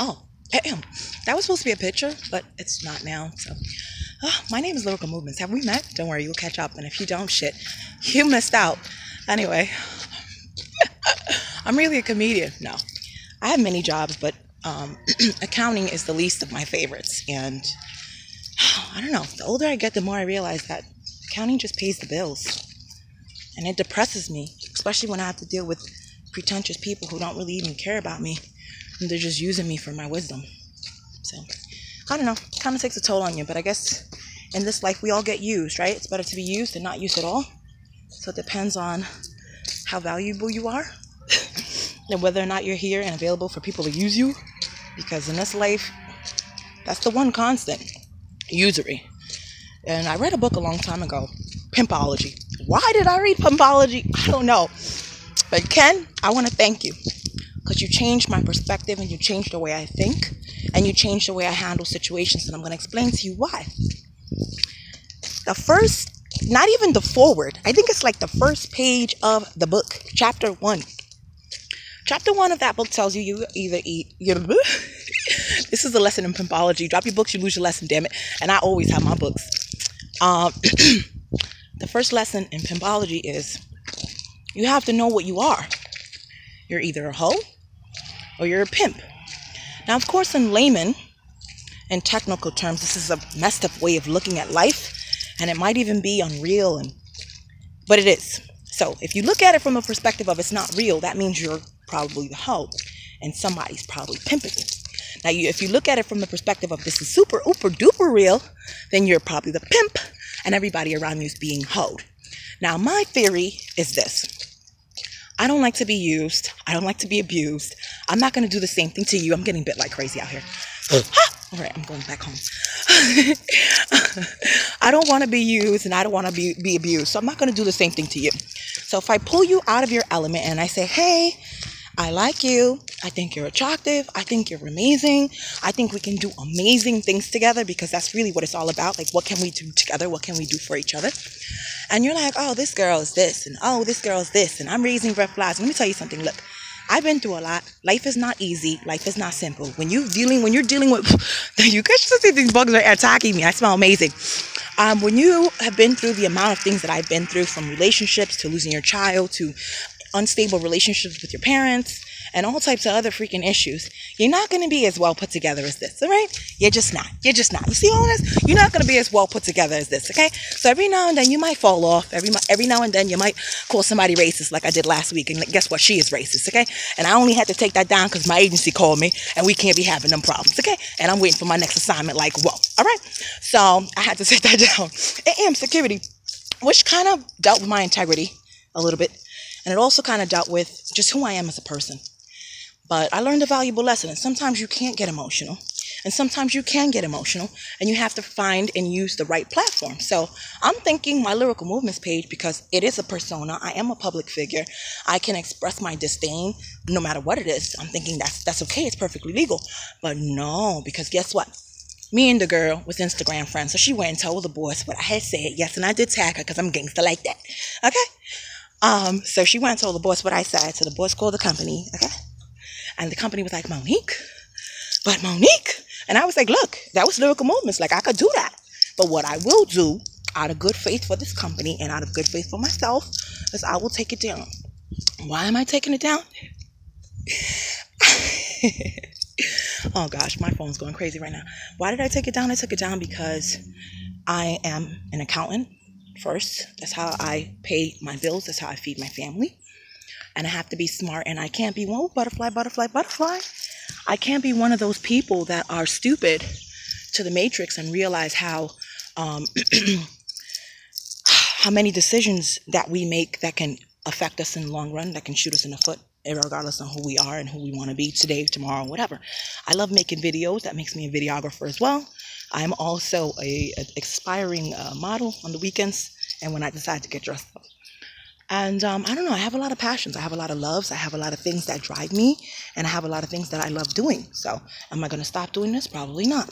Oh, that was supposed to be a picture, but it's not now. So, my name is Lyrical Movements. Have we met? Don't worry, you'll catch up. And if you don't, shit, you missed out. Anyway, I'm really a comedian. No, I have many jobs, but accounting is the least of my favorites. And I don't know. The older I get, the more I realize that accounting just pays the bills, and it depresses me, especially when I have to deal with pretentious people who don't really even care about me. And they're just using me for my wisdom. So, I don't know. It kind of takes a toll on you. But I guess in this life, we all get used, right? It's better to be used than not used at all. So it depends on how valuable you are. And whether or not you're here and available for people to use you. Because in this life, that's the one constant. Usury. And I read a book a long time ago. Pimpology. Why did I read Pimpology? I don't know. But Ken, I want to thank you. Because you changed my perspective, and you changed the way I think, and you changed the way I handle situations, and I'm going to explain to you why. The first, not even the foreword, I think it's like the first page of the book, chapter 1. Chapter 1 of that book tells you either eat, this is a lesson in pimpology. Drop your books, you lose your lesson, damn it. And I always have my books. The first lesson in pimpology is you have to know what you are. You're either a hoe or you're a pimp. Now, of course, in layman and technical terms, this is a messed up way of looking at life, and it might even be unreal, but it is. So if you look at it from a perspective of it's not real, that means you're probably the hoe, and somebody's probably pimping you. Now, if you look at it from the perspective of this is super, ooper, duper real, then you're probably the pimp, and everybody around you is being hoed. Now, my theory is this. I don't like to be used. I don't like to be abused. I'm not going to do the same thing to you. I'm getting bit like crazy out here. All right, I'm going back home. I don't want to be used, and I don't want to be abused. So I'm not going to do the same thing to you. So if I pull you out of your element and I say, hey, I like you. I think you're attractive. I think you're amazing. I think we can do amazing things together, because that's really what it's all about. Like, what can we do together? What can we do for each other? And you're like, oh, this girl is this, and oh, this girl is this, and I'm raising red flags. Let me tell you something. Look, I've been through a lot. Life is not easy. Life is not simple. When you're dealing with, you guys should see these bugs are attacking me. I smell amazing. When you have been through the amount of things that I've been through, from relationships to losing your child to unstable relationships with your parents and all types of other freaking issues, you're not going to be as well put together as this, all right? You're just not. You're just not. You see all this? You're not going to be as well put together as this, okay? So every now and then you might fall off. Every now and then you might call somebody racist, like I did last week, and guess what? She is racist, okay? And I only had to take that down because my agency called me, and we can't be having them problems, okay? And I'm waiting for my next assignment like, whoa, all right? So I had to take that down. AM security, which kind of dealt with my integrity a little bit, and it also kind of dealt with just who I am as a person. But I learned a valuable lesson, and sometimes you can't get emotional, and sometimes you can get emotional, and you have to find and use the right platform. So I'm thinking my Lyrical Movements page, because it is a persona. I am a public figure. I can express my disdain no matter what it is. I'm thinking that's okay. It's perfectly legal. But no, because guess what? Me and the girl was Instagram friends, so she went and told the boys what I had said. Yes, and I did tag her because I'm gangster like that. Okay? So she went and told the boys what I said. So the boys called the company, okay? And the company was like, Monique? But Monique? And I was like, look, that was Lyrical Movements. Like, I could do that. But what I will do, out of good faith for this company and out of good faith for myself, is I will take it down. Why am I taking it down? Oh, gosh, my phone's going crazy right now. Why did I take it down? I took it down because I am an accountant first. That's how I pay my bills. That's how I feed my family. And I have to be smart, and I can't be, whoa, butterfly, butterfly, butterfly. I can't be one of those people that are stupid to the matrix and realize how how many decisions that we make that can affect us in the long run, that can shoot us in the foot, regardless of who we are and who we want to be today, tomorrow, whatever. I love making videos. That makes me a videographer as well. I'm also an aspiring model on the weekends and when I decide to get dressed up. And I don't know, I have a lot of passions. I have a lot of loves. I have a lot of things that drive me. And I have a lot of things that I love doing. So am I going to stop doing this? Probably not.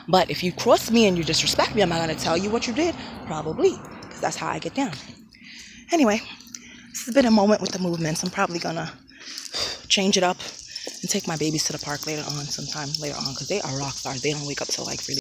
But if you cross me and you disrespect me, am I going to tell you what you did? Probably. Because that's how I get down. Anyway, this has been a moment with the movements. I'm probably going to change it up and take my babies to the park later on, sometime later on, because they are rock stars. They don't wake up till like really